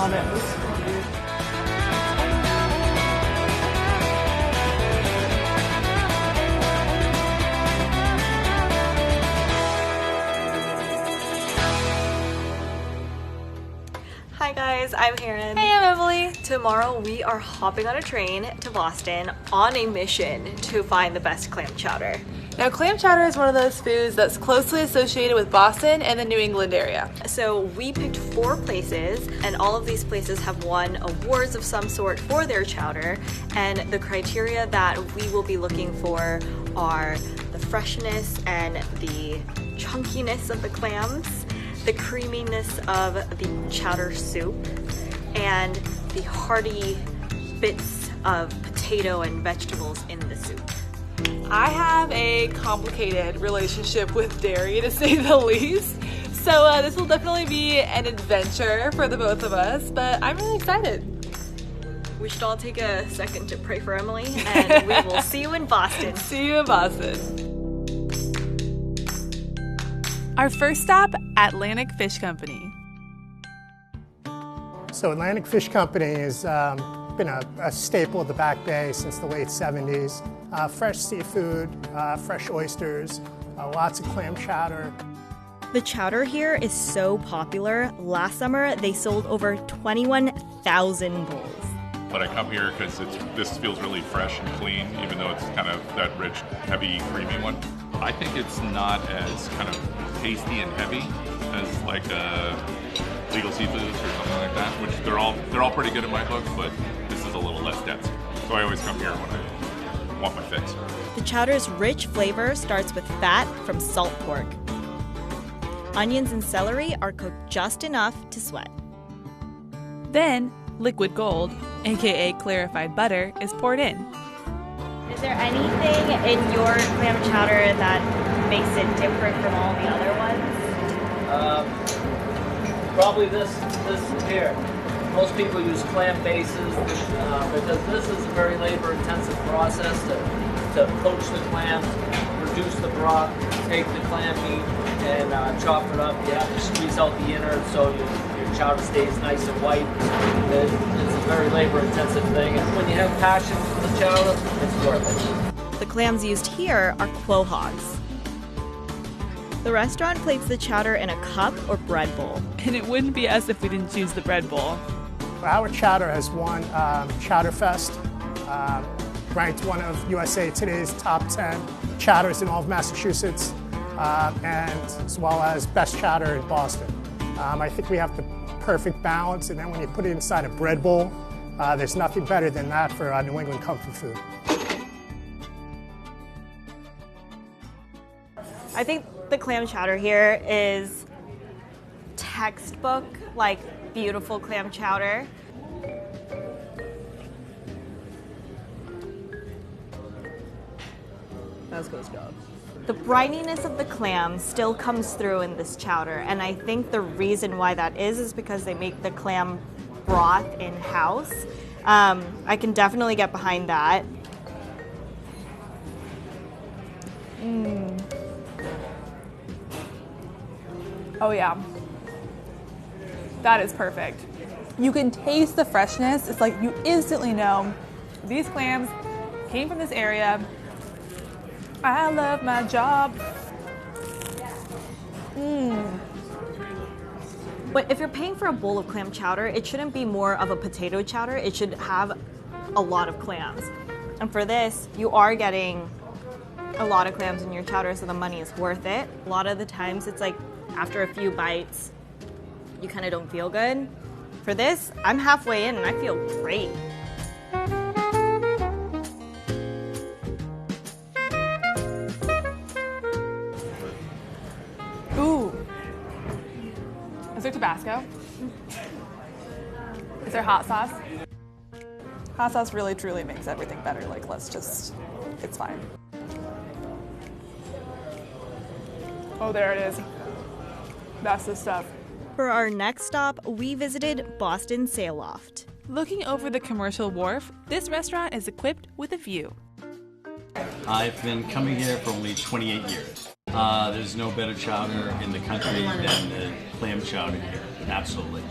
on it. Looks weird. Hi guys, I'm Erin. Hey, I'm Emily. Tomorrow we are hopping on a train to Boston on a mission to find the best clam chowder. Now, clam chowder is one of those foods that's closely associated with Boston and the New England area. So we picked 4 places, and all of these places have won awards of some sort for their chowder, and the criteria that we will be looking for are the freshness and the chunkiness of the clams, the creaminess of the chowder soup, and the hearty bits of potato and vegetables in the soup. I have a complicated relationship with dairy, to say the least. So this will definitely be an adventure for the both of us, but I'm really excited. We should all take a second to pray for Emily, and we will see you in Boston. See you in Boston. Our first stop, Atlantic Fish Company. So Atlantic Fish Company has been a staple of the Back Bay since the late 70s. Fresh seafood, fresh oysters, lots of clam chowder. The chowder here is so popular. Last summer, they sold over 21,000 bowls. But I come here because this feels really fresh and clean, even though it's kind of that rich, heavy, creamy one. I think it's not as kind of tasty and heavy as like legal seafoods or something like that, which they're all pretty good in my book, but this is a little less dense. So I always come here when I want my fix. The chowder's rich flavor starts with fat from salt pork. Onions and celery are cooked just enough to sweat. Then, liquid gold, aka clarified butter, is poured in. Is there anything in your clam chowder that makes it different from all the other ones? Probably this here. Most people use clam bases because this is a very labor-intensive process to poach the clams, reduce the broth, take the clam meat, and chop it up. You have to squeeze out the innards so your chowder stays nice and white. It's a very labor-intensive thing, and when you have passion for the chowder, it's worth it. The clams used here are quahogs. The restaurant plates the chowder in a cup or bread bowl. And it wouldn't be us if we didn't choose the bread bowl. Our chowder has won Chowder Fest, ranked one of USA Today's top 10 chowders in all of Massachusetts, and as well as best chowder in Boston. I think we have the perfect balance, and then when you put it inside a bread bowl, there's nothing better than that for New England comfort food. I think the clam chowder here is textbook, like beautiful clam chowder. That's good stuff. The brininess of the clam still comes through in this chowder, and I think the reason why that is because they make the clam broth in-house. I can definitely get behind that. Oh yeah, that is perfect. You can taste the freshness. It's like you instantly know these clams came from this area. I love my job. But if you're paying for a bowl of clam chowder, it shouldn't be more of a potato chowder. It should have a lot of clams. And for this, you are getting a lot of clams in your chowder, so the money is worth it. A lot of the times it's like after a few bites, you kind of don't feel good. For this, I'm halfway in and I feel great. Ooh. Is there Tabasco? Is there hot sauce? Hot sauce really truly makes everything better. Like, it's fine. Oh, there it is. That's the stuff. For our next stop, we visited Boston Sail Loft. Looking over the commercial wharf, this restaurant is equipped with a view. I've been coming here for only 28 years. There's no better chowder in the country than the clam chowder here, absolutely.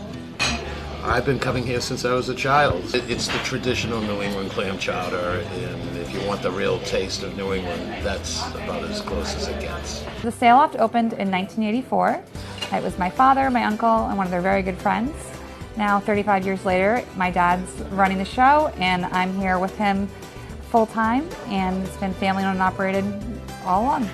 I've been coming here since I was a child. It's the traditional New England clam chowder, and if you want the real taste of New England, that's about as close as it gets. The Sail Loft opened in 1984. It was my father, my uncle, and one of their very good friends. Now, 35 years later, my dad's running the show, and I'm here with him full-time, and it's been family-owned and operated all along.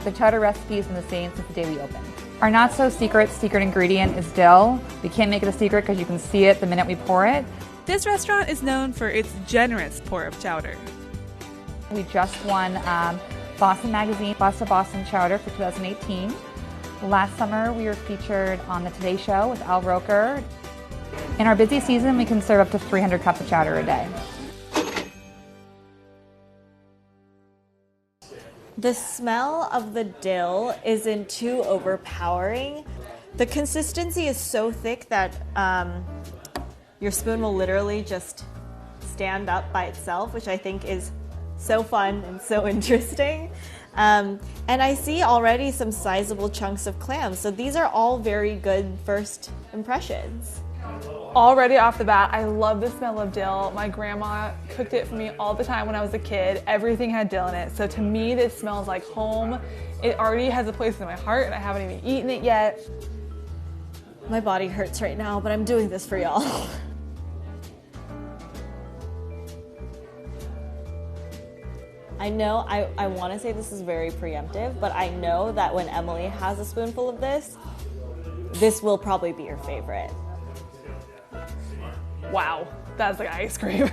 The chowder recipe has been the same since the day we opened. Our not-so-secret ingredient is dill. We can't make it a secret because you can see it the minute we pour it. This restaurant is known for its generous pour of chowder. We just won Boston Magazine Best of Boston Chowder for 2018. Last summer, we were featured on the Today Show with Al Roker. In our busy season, we can serve up to 300 cups of chowder a day. The smell of the dill isn't too overpowering. The consistency is so thick that your spoon will literally just stand up by itself, which I think is so fun and so interesting. And I see already some sizable chunks of clams, so these are all very good first impressions. Already off the bat, I love the smell of dill. My grandma cooked it for me all the time when I was a kid. Everything had dill in it. So to me, this smells like home. It already has a place in my heart, and I haven't even eaten it yet. My body hurts right now, but I'm doing this for y'all. I know I want to say this is very preemptive, but I know that when Emily has a spoonful of this will probably be her favorite. Wow, that's like ice cream.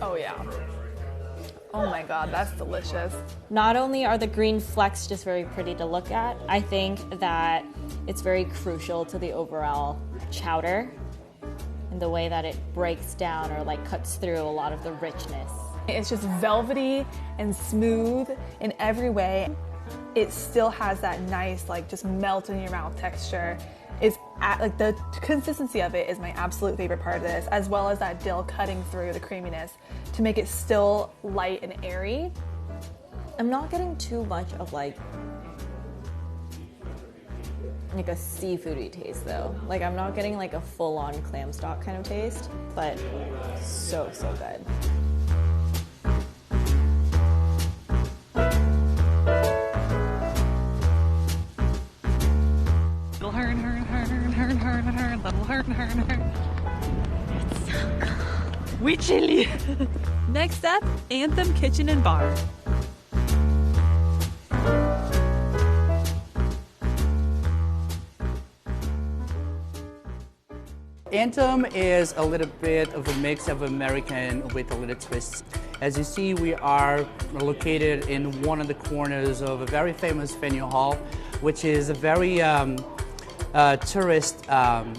Oh yeah. Oh my God, that's delicious. Not only are the green flecks just very pretty to look at, I think that it's very crucial to the overall chowder in the way that it breaks down or like cuts through a lot of the richness. It's just velvety and smooth in every way. It still has that nice, like, just melt in your mouth texture. Like, the consistency of it is my absolute favorite part of this, as well as that dill cutting through the creaminess to make it still light and airy. I'm not getting too much of like a seafoody taste though. Like, I'm not getting like a full-on clam stock kind of taste, but so good. It's so cool. We chilly. Next up, Anthem Kitchen and Bar. Anthem is a little bit of a mix of American with a little twist. As you see, we are located in one of the corners of a very famous venue hall, which is a very tourist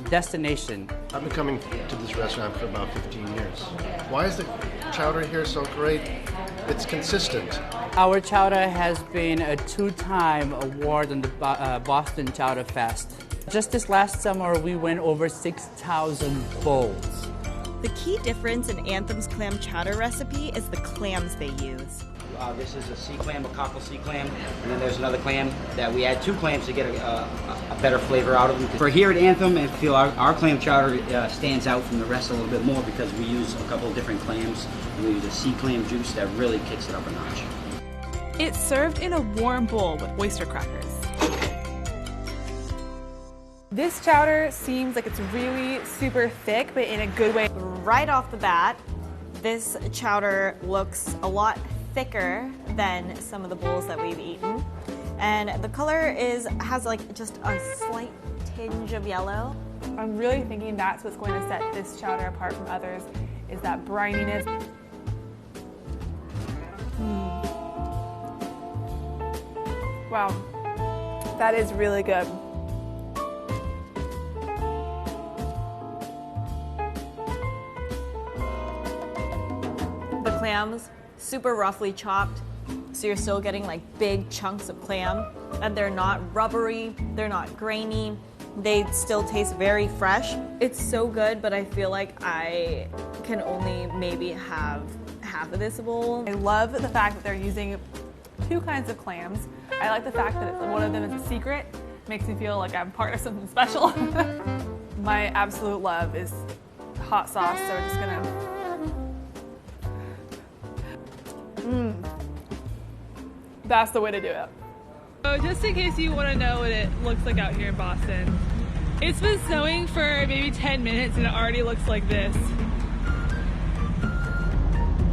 destination. I've been coming to this restaurant for about 15 years. Why is the chowder here so great? It's consistent. Our chowder has been a 2-time award on the Boston Chowder Fest. Just this last summer, we went over 6,000 bowls. The key difference in Anthem's clam chowder recipe is the clams they use. This is a sea clam, a cockle sea clam, and then there's another clam that we add 2 clams to get a better flavor out of them. For here at Anthem, I feel our clam chowder stands out from the rest a little bit more because we use a couple of different clams, and we use a sea clam juice that really kicks it up a notch. It's served in a warm bowl with oyster crackers. This chowder seems like it's really super thick, but in a good way. Right off the bat, this chowder looks a lot thicker than some of the bowls that we've eaten. And the color has like just a slight tinge of yellow. I'm really thinking that's what's going to set this chowder apart from others, is that brininess. Wow, that is really good. The clams, super roughly chopped, so you're still getting like big chunks of clam, and they're not rubbery, they're not grainy, they still taste very fresh. It's so good, but I feel like I can only maybe have half of this bowl. I love the fact that they're using 2 kinds of clams. I like the fact that one of them is a secret. Makes me feel like I'm part of something special. My absolute love is hot sauce, so we're just gonna... That's the way to do it. So just in case you want to know what it looks like out here in Boston, it's been snowing for maybe 10 minutes and it already looks like this.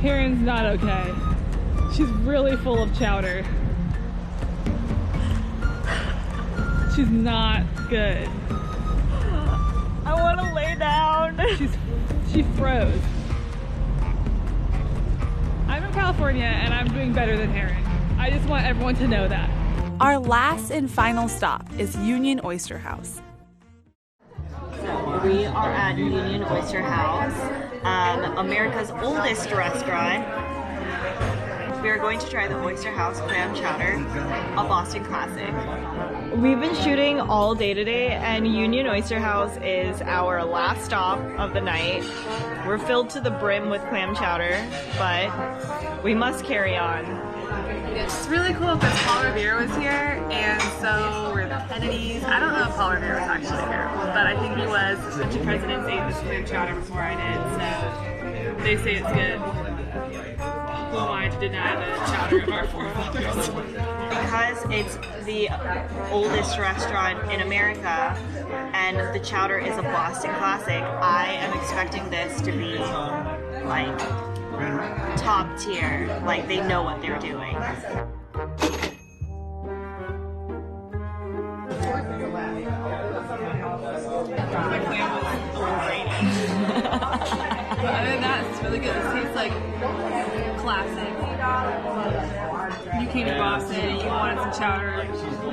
Heron's not okay. She's really full of chowder. She's not good. I want to lay down. She froze. I'm in California and I'm doing better than Heron. I just want everyone to know that. Our last and final stop is Union Oyster House. So we are at Union Oyster House, America's oldest restaurant. We are going to try the Oyster House Clam Chowder, a Boston classic. We've been shooting all day today, and Union Oyster House is our last stop of the night. We're filled to the brim with clam chowder, but we must carry on. It's really cool because Paul Revere was here, and so were the Kennedys. I don't know if Paul Revere was actually here, but I think he was. A bunch of presidents ate this clam chowder before I did, so they say it's good. Who am I to deny the chowder of our forefathers? Because it's the oldest restaurant in America and the chowder is a Boston classic, I am expecting this to be like top tier, like they know what they're doing. My clam was a little grainy. But other than that, it's really good. It tastes like classic. You came to Boston, you wanted some chowder,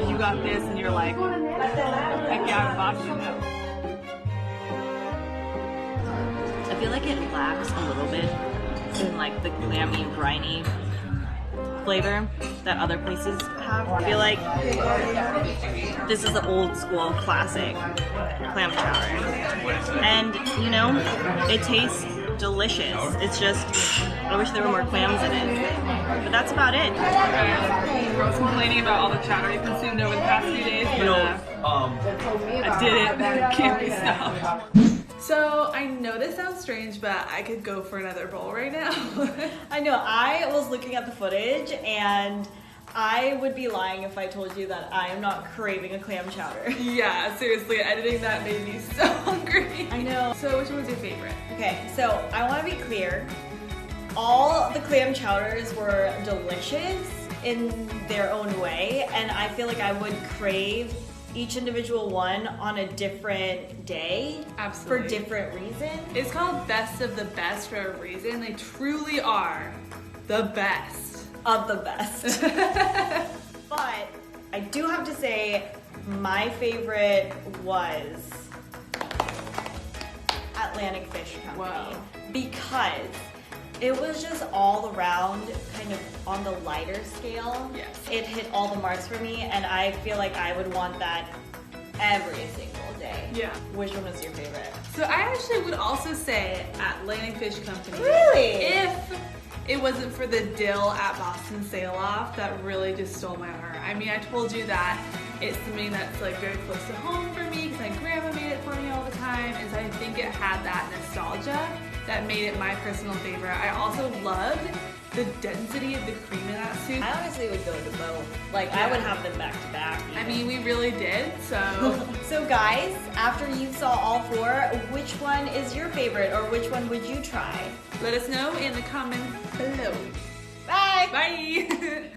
you got this, and you're like, heck yeah, I'm Boston. I feel like it lacks a little bit in like the clammy, briny flavor that other places have. I feel like this is the old school classic clam chowder. And you know, it tastes delicious. It's just, I wish there were more clams in it. But that's about it. I was complaining about all the chowder I consumed over the past few days, but I did it. Can't be stopped. So I know this sounds strange, but I could go for another bowl right now. I know, I was looking at the footage and I would be lying if I told you that I am not craving a clam chowder. Yeah, seriously, editing that made me so hungry. I know. So which one was your favorite? Okay, so I want to be clear. All the clam chowders were delicious in their own way, and I feel like I would crave each individual one on a different day. Absolutely. For different reasons. It's called Best of the Best for a reason. They truly are the best of the best. But I do have to say my favorite was Atlantic Fish Company. Wow. Because it was just all around kind of on the lighter scale. Yes. It hit all the marks for me, and I feel like I would want that every single day. Yeah. Which one was your favorite? So I actually would also say Atlantic Fish Company. Really? If it wasn't for the dill at Boston Sail Loft, that really just stole my heart. I mean, I told you that it's something that's like very close to home for me because my grandma made it for me all the time, and so I think it had that nostalgia that made it my personal favorite. I also loved the density of the cream in that soup. I honestly would go to both. Like, I would have them back to back. I mean, we really did, so. So guys, after you saw all four, which one is your favorite, or which one would you try? Let us know in the comments below. Bye! Bye!